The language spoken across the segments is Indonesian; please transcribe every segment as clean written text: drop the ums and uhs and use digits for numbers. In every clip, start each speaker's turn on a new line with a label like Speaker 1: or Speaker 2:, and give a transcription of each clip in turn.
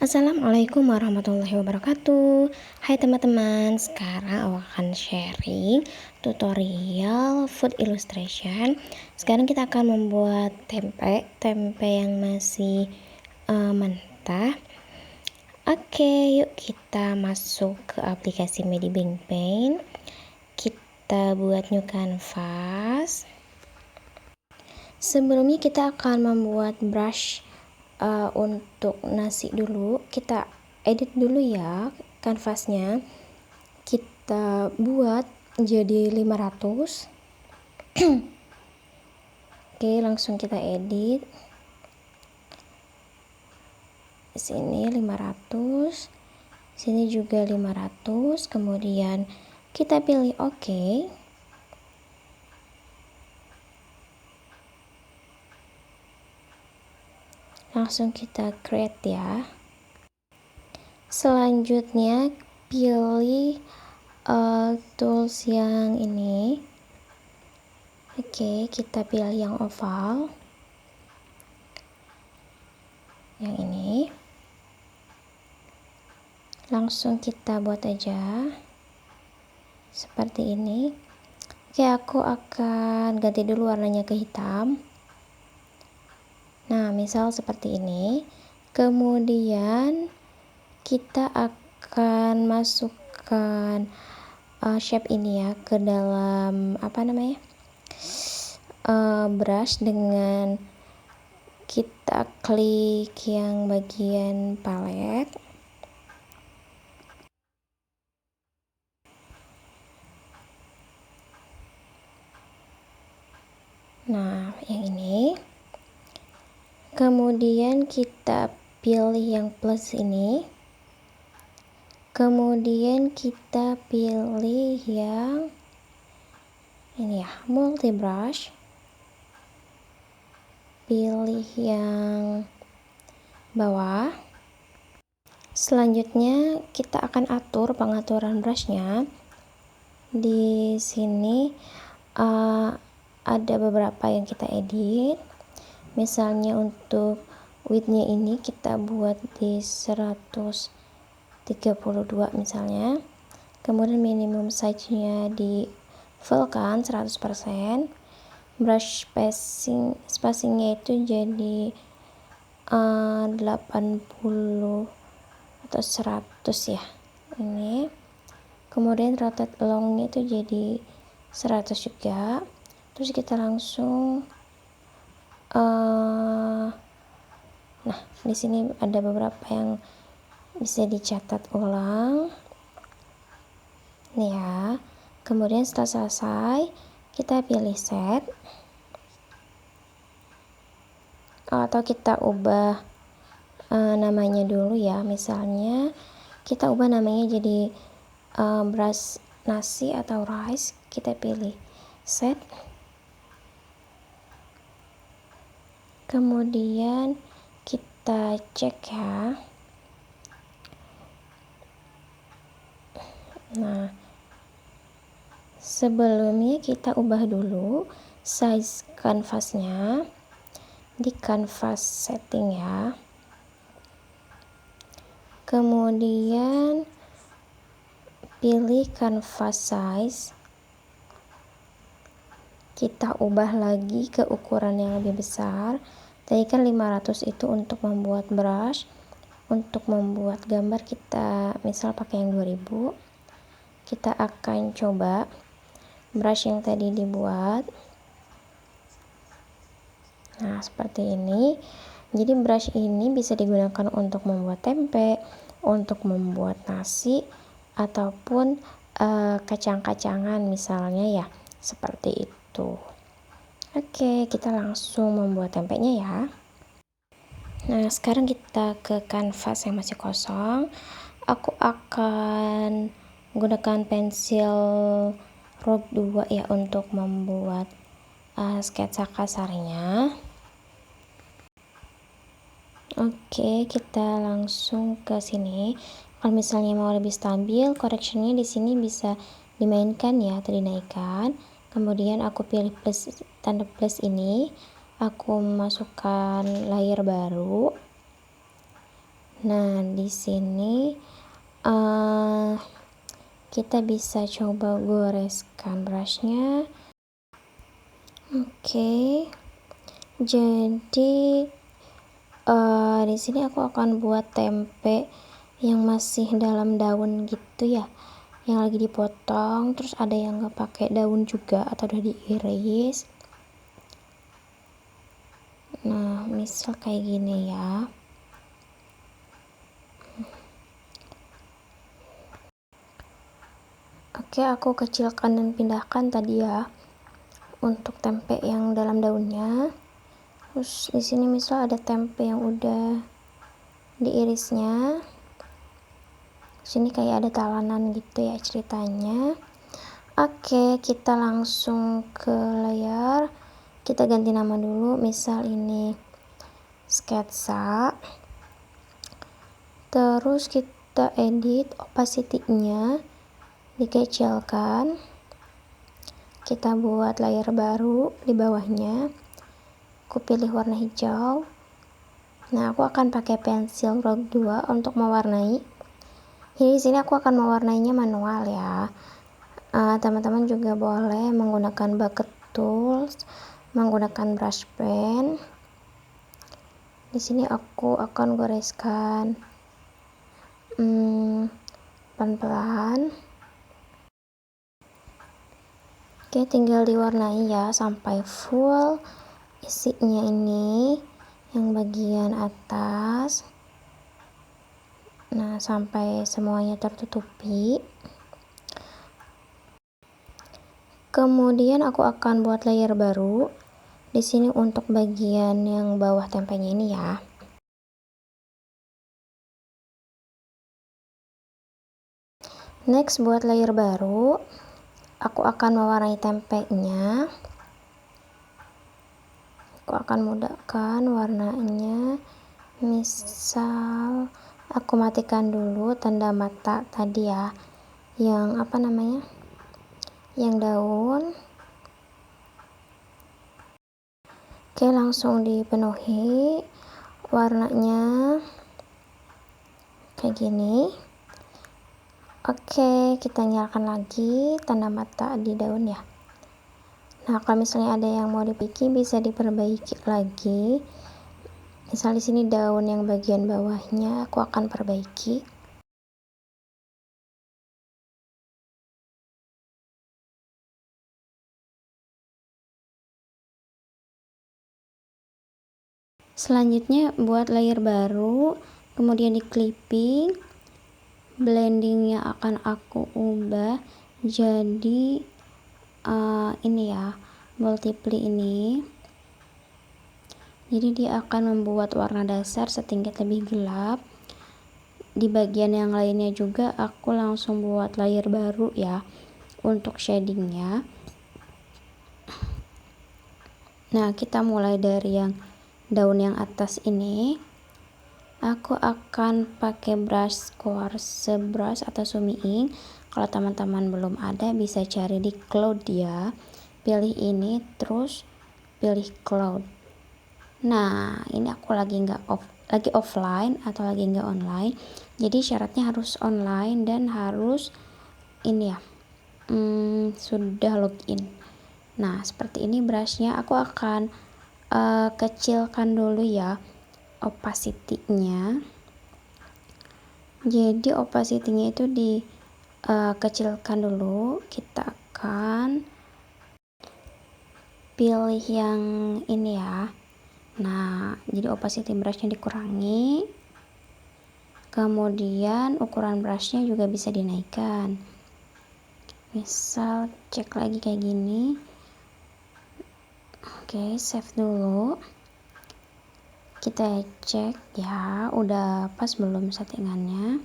Speaker 1: Assalamualaikum warahmatullahi wabarakatuh. Hai teman-teman, sekarang aku akan sharing tutorial food illustration. Sekarang kita akan membuat tempe yang masih mentah. Oke, yuk kita masuk ke aplikasi Medibang Paint. Kita buat new canvas. Sebelumnya kita akan membuat brush untuk nasi dulu. Kita edit dulu ya kanvasnya, kita buat jadi 500. Oke, langsung kita edit. Sini 500, sini juga 500, kemudian kita pilih oke. Langsung kita create ya. Selanjutnya pilih tools yang ini. Oke, kita pilih yang oval, yang ini. Langsung kita buat aja seperti ini. Oke, aku akan ganti dulu warnanya ke hitam. Nah, misal seperti ini. Kemudian kita akan masukkan shape ini ya ke dalam brush dengan kita klik yang bagian palet. Nah, yang ini. Kemudian kita pilih yang plus ini. Kemudian kita pilih yang ini ya, multi brush. Pilih yang bawah. Selanjutnya kita akan atur pengaturan brushnya. Di sini ada beberapa yang kita edit. Misalnya untuk widthnya ini kita buat di 132 misalnya. Kemudian minimum size-nya di full kan 100%. Brush spacingnya itu jadi 80 atau 100 ya ini. Kemudian rotate along-nya itu jadi 100 juga. Terus kita langsung nah, di sini ada beberapa yang bisa dicatat ulang nih ya. Kemudian setelah selesai kita pilih set, atau kita ubah namanya dulu ya. Misalnya kita ubah namanya jadi brush nasi atau rice. Kita pilih set, kemudian kita cek ya. Nah, sebelumnya kita ubah dulu size kanvasnya di canvas setting ya. Kemudian pilih canvas size, kita ubah lagi ke ukuran yang lebih besar. Tadi kan 500 itu untuk membuat brush. Untuk membuat gambar kita misal pakai yang 2000. Kita akan coba brush yang tadi dibuat. Nah, seperti ini. Jadi brush ini bisa digunakan untuk membuat tempe, untuk membuat nasi, ataupun kacang-kacangan misalnya ya, seperti itu. Oke, kita langsung membuat tempenya ya. Nah, sekarang kita ke kanvas yang masih kosong. Aku akan menggunakan pensil Rob 2 ya untuk membuat sketsa kasarnya. Oke, kita langsung ke sini. Kalau misalnya mau lebih stabil, correctionnya di sini bisa dimainkan ya atau dinaikkan. Kemudian aku pilih plus, tanda plus ini. Aku masukkan layer baru. Nah, di sini kita bisa coba goreskan brushnya. Oke. Jadi di sini aku akan buat tempe yang masih dalam daun gitu ya, yang lagi dipotong, terus ada yang nggak pakai daun juga atau udah diiris. Nah, misal kayak gini ya. Oke, aku kecilkan dan pindahkan tadi ya untuk tempe yang dalam daunnya. Terus di sini misal ada tempe yang udah diirisnya. Sini kayak ada talanan gitu ya ceritanya. Oke, kita langsung ke layar. Kita ganti nama dulu, misal ini sketsa. Terus kita edit opacity-nya, dikecilkan. Kita buat layar baru di bawahnya. Aku pilih warna hijau. Nah, aku akan pakai pensil Rogue 2 untuk mewarnai. Jadi di sini aku akan mewarnainya manual ya. Teman-teman juga boleh menggunakan bucket tools, menggunakan brush pen. Di sini aku akan goreskan pelan-pelan. Oke, tinggal diwarnai ya sampai full isinya ini yang bagian atas. Nah, sampai semuanya tertutupi. Kemudian aku akan buat layer baru di sini untuk bagian yang bawah tempenya ini ya. Next, buat layer baru, aku akan mewarnai tempenya. Aku akan mudahkan warnanya. Misal aku matikan dulu tanda mata tadi ya, yang apa namanya, yang daun. Oke, langsung dipenuhi warnanya kayak gini. Oke, kita nyalakan lagi tanda mata di daun ya. Nah, kalau misalnya ada yang mau diperbaiki, bisa diperbaiki lagi. Misal di sini daun yang bagian bawahnya aku akan perbaiki. Selanjutnya buat layer baru, kemudian di clipping, blendingnya akan aku ubah jadi ini ya, multiply ini. Jadi dia akan membuat warna dasar setingkat lebih gelap. Di bagian yang lainnya juga aku langsung buat layer baru ya untuk shadingnya. Nah, kita mulai dari yang daun yang atas ini. Aku akan pakai brush quartz brush atau sumi ink. Kalau teman-teman belum ada, bisa cari di cloud ya. Pilih ini, terus pilih cloud. Nah, ini aku lagi offline atau lagi nggak online. Jadi syaratnya harus online dan harus ini ya, sudah login. Nah, seperti ini brushnya. Aku akan kecilkan dulu ya opacity-nya. Jadi opacity-nya itu dikecilkan dulu. Kita akan pilih yang ini ya. Nah, jadi opacity brushnya dikurangi. Kemudian ukuran brushnya juga bisa dinaikkan. Misal cek lagi kayak gini. Oke, save dulu. Kita cek ya, udah pas belum settingannya.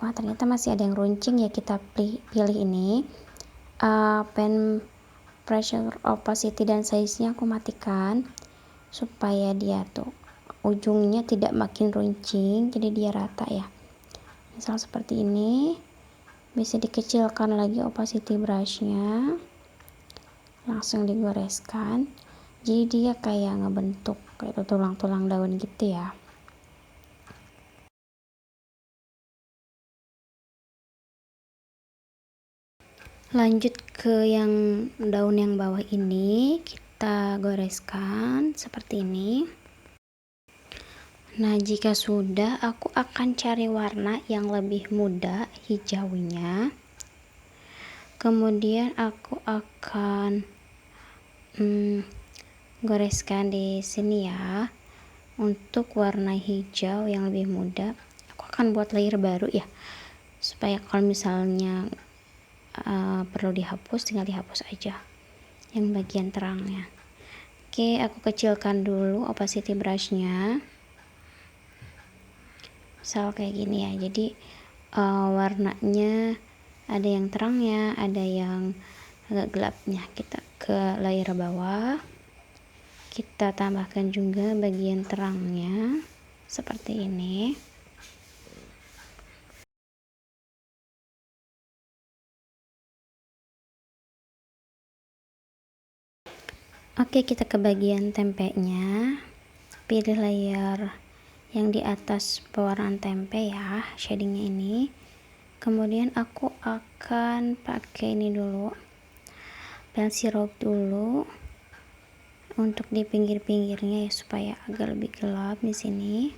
Speaker 1: Wah, ternyata masih ada yang runcing ya. Kita pilih ini. Pen pressure, opacity dan size-nya aku matikan supaya dia tuh ujungnya tidak makin runcing, jadi dia rata ya. Misal seperti ini. Bisa dikecilkan lagi opacity brushnya, langsung digoreskan, jadi dia kayak ngebentuk kayak tulang-tulang daun gitu ya.
Speaker 2: Lanjut ke yang daun yang bawah ini, kita goreskan seperti ini. Nah, jika sudah, aku akan cari warna yang lebih muda, hijaunya. Kemudian aku akan goreskan di sini ya. Untuk warna hijau yang lebih muda, aku akan buat layer baru ya, supaya kalau misalnya perlu dihapus, tinggal dihapus aja yang bagian terangnya. Oke, aku kecilkan dulu opacity brushnya, misal kayak gini ya. Jadi warnanya ada yang terangnya, ada yang agak gelapnya. Kita ke layer bawah, kita tambahkan juga bagian terangnya seperti ini. Oke, kita ke bagian tempenya. Pilih layer yang di atas pewarnaan tempe ya, shadingnya ini. Kemudian aku akan pakai ini dulu, pensil sirup dulu untuk di pinggir-pinggirnya ya, supaya agak lebih gelap di sini.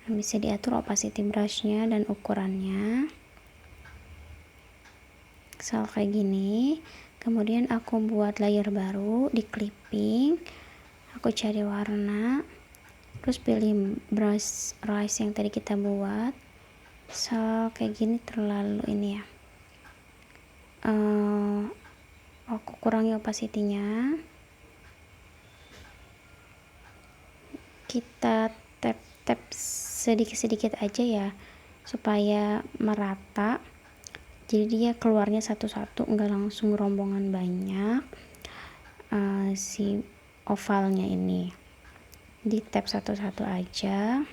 Speaker 2: Nah, bisa diatur opacity brushnya dan ukurannya, misal kayak gini. Kemudian aku buat layer baru di clipping, aku cari warna, terus pilih brush rice yang tadi kita buat. So kayak gini terlalu ini ya, aku kurangi opacity-nya, kita tap sedikit-sedikit aja ya, supaya merata. Jadi dia keluarnya satu-satu, enggak langsung rombongan banyak. Si ovalnya ini di tap satu-satu aja.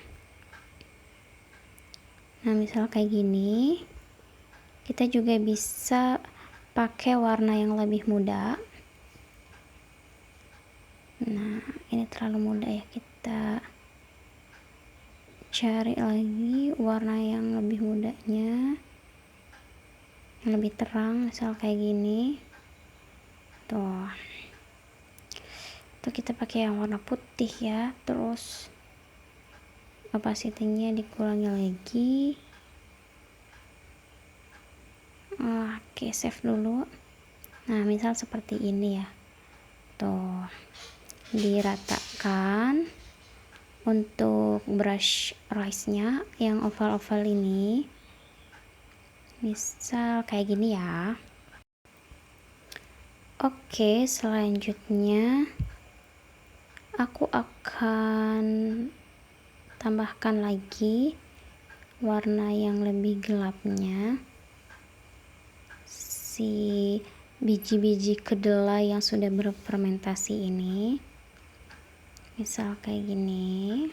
Speaker 2: Nah, misal kayak gini, kita juga bisa pakai warna yang lebih muda. Nah, ini terlalu muda ya, kita cari lagi warna yang lebih mudanya, yang lebih terang, misal kayak gini tuh. Kita pakai yang warna putih ya, terus opacity-nya dikurangi lagi. Oke, save dulu. Nah, misal seperti ini ya, tuh diratakan. Untuk brush rice-nya yang oval-oval ini, misal kayak gini ya. Oke, selanjutnya aku akan tambahkan lagi warna yang lebih gelapnya, si biji-biji kedelai yang sudah berfermentasi ini, misal kayak gini.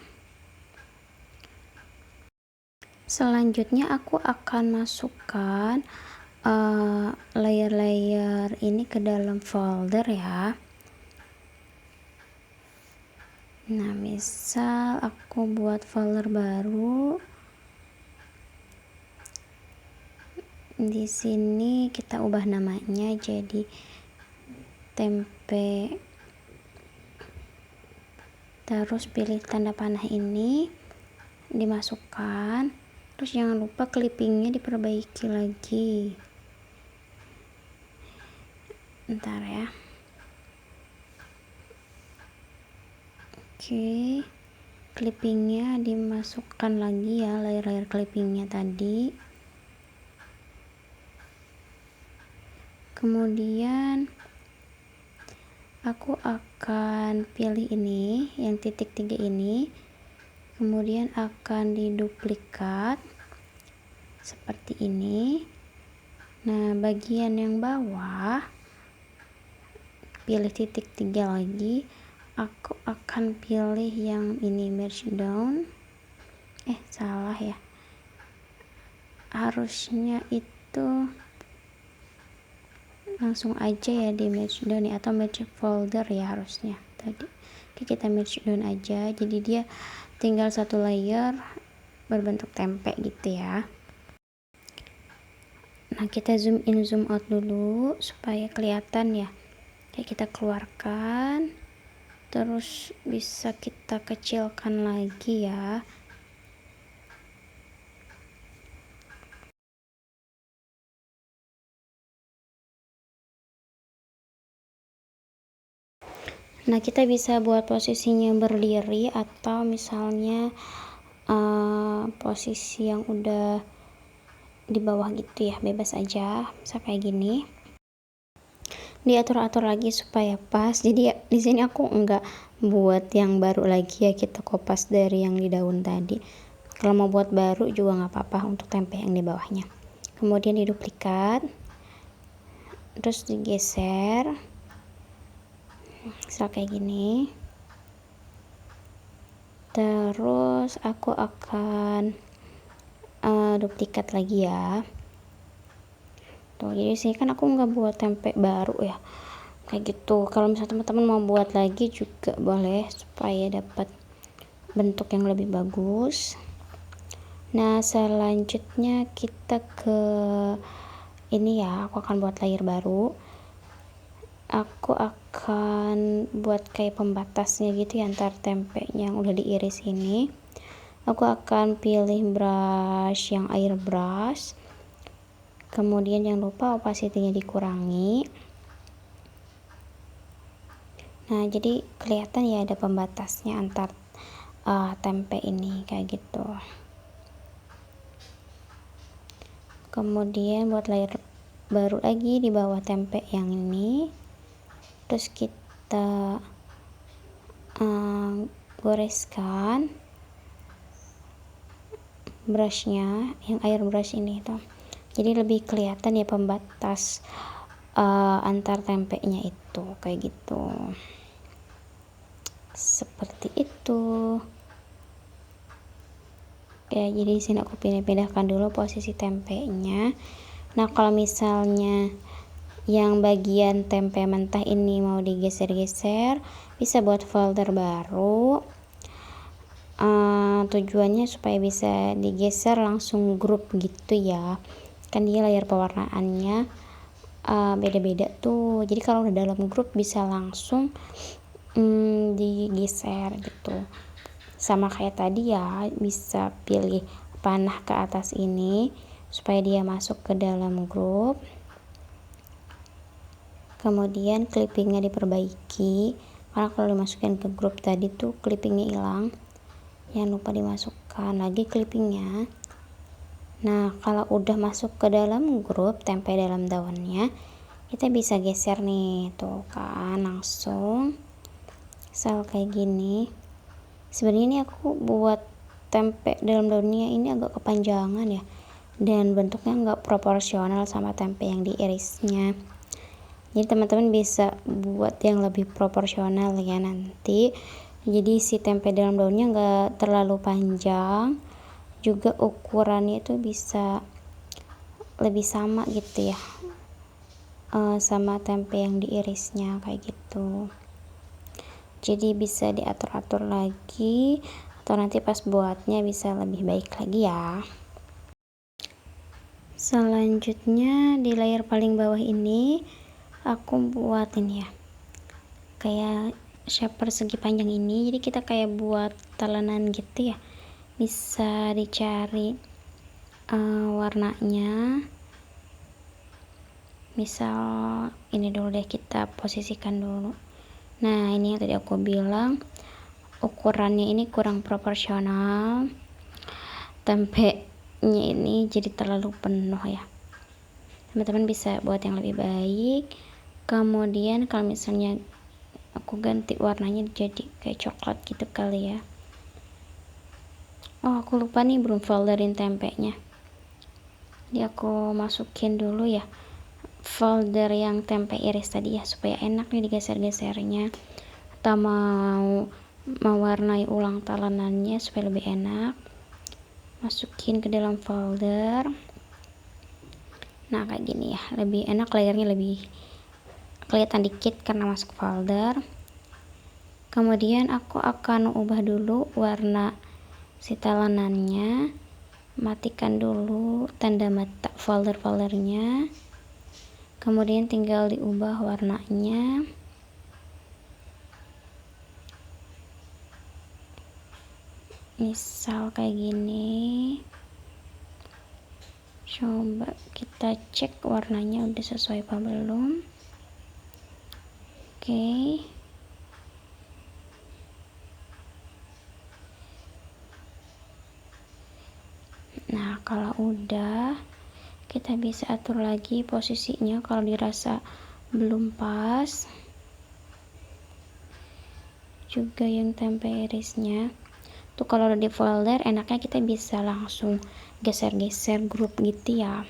Speaker 2: Selanjutnya aku akan masukkan layer-layer ini ke dalam folder ya. Nah, misal aku buat folder baru. Di sini kita ubah namanya jadi tempe. Terus pilih tanda panah ini, dimasukkan. Terus jangan lupa clippingnya diperbaiki lagi. Bentar ya. Oke, clippingnya dimasukkan lagi ya, layer-layer clippingnya tadi. Kemudian aku akan pilih ini yang titik 3 ini, kemudian akan diduplikat seperti ini. Nah, bagian yang bawah pilih titik 3 lagi, aku akan pilih yang ini, merge down. Salah ya, harusnya itu langsung aja ya di merge down ya, atau merge folder ya harusnya tadi. Oke, kita merge down aja, jadi dia tinggal satu layer berbentuk tempe gitu ya. Nah, kita zoom in zoom out dulu supaya kelihatan ya. Kayak kita keluarkan, terus bisa kita kecilkan lagi ya. Nah, kita bisa buat posisinya berdiri atau misalnya posisi yang udah di bawah gitu ya, bebas aja, bisa kayak gini. Diatur-atur lagi supaya pas. Jadi ya, di sini aku enggak buat yang baru lagi ya, kita kopas dari yang di daun tadi. Kalau mau buat baru juga nggak apa-apa untuk tempe yang di bawahnya. Kemudian diduplikat, terus digeser, misal kayak gini. Terus aku akan duplikat lagi ya. Tuh, jadi sini kan aku nggak buat tempe baru ya, kayak gitu. Kalau misalnya teman-teman mau buat lagi juga boleh supaya dapat bentuk yang lebih bagus. Nah, selanjutnya kita ke ini ya, aku akan buat layer baru. Aku akan buat kayak pembatasnya gitu ya antar tempe yang udah diiris ini. Aku akan pilih brush yang airbrush, kemudian jangan lupa opacity-nya dikurangi. Nah, jadi kelihatan ya ada pembatasnya antar tempe ini kayak gitu. Kemudian buat layer baru lagi di bawah tempe yang ini, terus kita goreskan brushnya yang airbrush ini tuh, jadi lebih kelihatan ya pembatas antar tempenya itu kayak gitu, seperti itu ya. Jadi di sini aku pindahkan dulu posisi tempenya. Nah, kalau misalnya yang bagian tempe mentah ini mau digeser-geser, bisa buat folder baru. Tujuannya supaya bisa digeser langsung grup gitu ya, kan dia layar pewarnaannya beda-beda tuh. Jadi kalau udah dalam grup bisa langsung digeser gitu. Sama kayak tadi ya, bisa pilih panah ke atas ini supaya dia masuk ke dalam grup. Kemudian clippingnya diperbaiki, karena kalau dimasukin ke grup tadi tuh clippingnya hilang. Jangan lupa dimasukkan lagi clippingnya. Nah, kalau udah masuk ke dalam grup tempe dalam daunnya, kita bisa geser nih, tuh kan langsung misal kayak gini. Sebenarnya ini aku buat tempe dalam daunnya ini agak kepanjangan ya, dan bentuknya nggak proporsional sama tempe yang diirisnya. Jadi teman-teman bisa buat yang lebih proporsional ya nanti. Jadi si tempe dalam daunnya nggak terlalu panjang, juga ukurannya itu bisa lebih sama gitu ya sama tempe yang diirisnya kayak gitu. Jadi bisa diatur-atur lagi, atau nanti pas buatnya bisa lebih baik lagi ya. Selanjutnya di layer paling bawah ini aku buat ini ya, kayak shape persegi panjang ini. Jadi kita kayak buat talenan gitu ya, bisa dicari warnanya. Misal ini dulu deh, kita posisikan dulu. Nah, ini yang tadi aku bilang ukurannya ini kurang proporsional, tempenya ini jadi terlalu penuh ya. Teman-teman bisa buat yang lebih baik. Kemudian kalau misalnya aku ganti warnanya jadi kayak coklat gitu kali ya. Oh, aku lupa nih belum folderin tempenya. Jadi aku masukin dulu ya folder yang tempe iris tadi ya, supaya enak nih digeser-gesernya. Atau mau mewarnai ulang talenannya supaya lebih enak, masukin ke dalam folder. Nah, kayak gini ya, lebih enak, layarnya lebih kelihatan dikit karena masuk folder. Kemudian aku akan ubah dulu warna si talenannya matikan dulu tanda mata folder-foldernya, kemudian tinggal diubah warnanya. Misal kayak gini, coba kita cek warnanya udah sesuai apa belum. Oke. Nah, kalau udah, kita bisa atur lagi posisinya kalau dirasa belum pas. Juga yang tempe irisnya tuh kalau udah di folder, enaknya kita bisa langsung geser-geser grup gitu ya.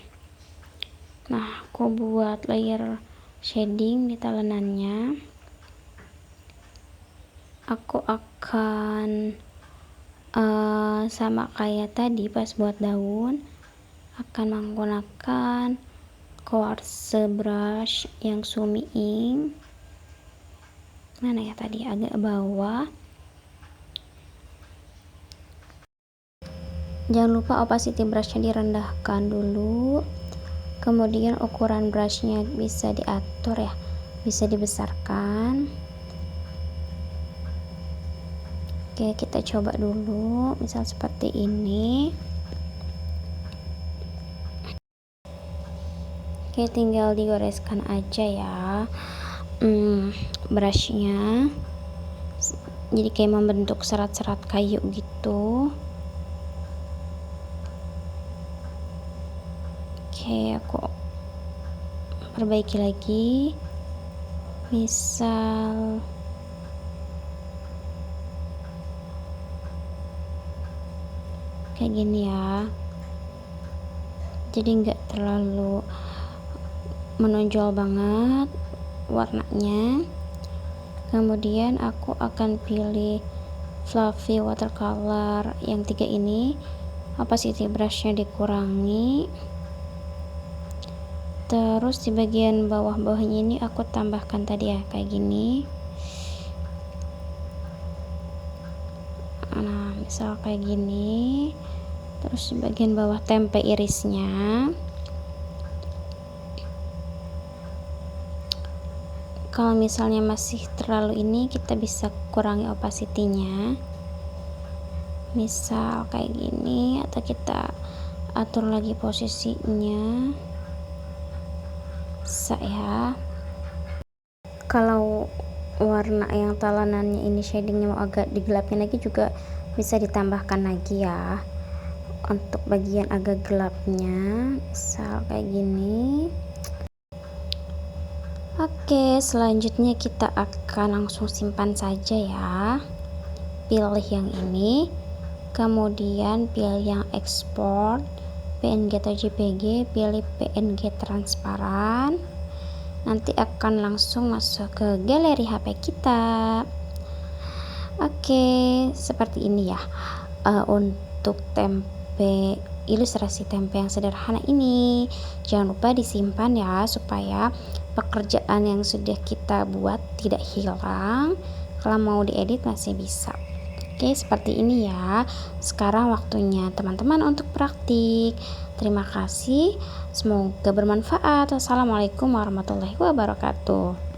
Speaker 2: Nah, aku buat layer shading di talenannya. Aku akan sama kayak tadi pas buat daun, akan menggunakan quartz brush yang Sumi Ink. Mana ya tadi, agak bawah. Jangan lupa opacity brushnya direndahkan dulu, kemudian ukuran brushnya bisa diatur ya, bisa dibesarkan. Oke, kita coba dulu misal seperti ini. Oke, tinggal digoreskan aja ya brushnya, jadi kayak membentuk serat-serat kayu gitu. Oke, aku perbaiki lagi, misal kayak gini ya, jadi nggak terlalu menonjol banget warnanya. Kemudian aku akan pilih fluffy watercolor yang 3 ini, opacity brushnya dikurangi, terus di bagian bawah-bawahnya ini aku tambahkan tadi ya kayak gini. Nah, misal kayak gini, terus di bagian bawah tempe irisnya. Kalau misalnya masih terlalu ini, kita bisa kurangi opacity-nya, misal kayak gini, atau kita atur lagi posisinya, bisa ya. Kalau warna yang talenannya ini shadingnya mau agak digelapin lagi, juga bisa ditambahkan lagi ya untuk bagian agak gelapnya, misal kayak gini. Oke, selanjutnya kita akan langsung simpan saja ya. Pilih yang ini, kemudian pilih yang export PNG atau JPG, pilih PNG transparan. Nanti akan langsung masuk ke galeri HP kita. Oke, seperti ini ya untuk tempe, ilustrasi tempe yang sederhana ini. Jangan lupa disimpan ya, supaya pekerjaan yang sudah kita buat tidak hilang. Kalau mau diedit masih bisa. Oke, seperti ini ya. Sekarang waktunya teman-teman untuk praktik. Terima kasih, semoga bermanfaat. Wassalamualaikum warahmatullahi wabarakatuh.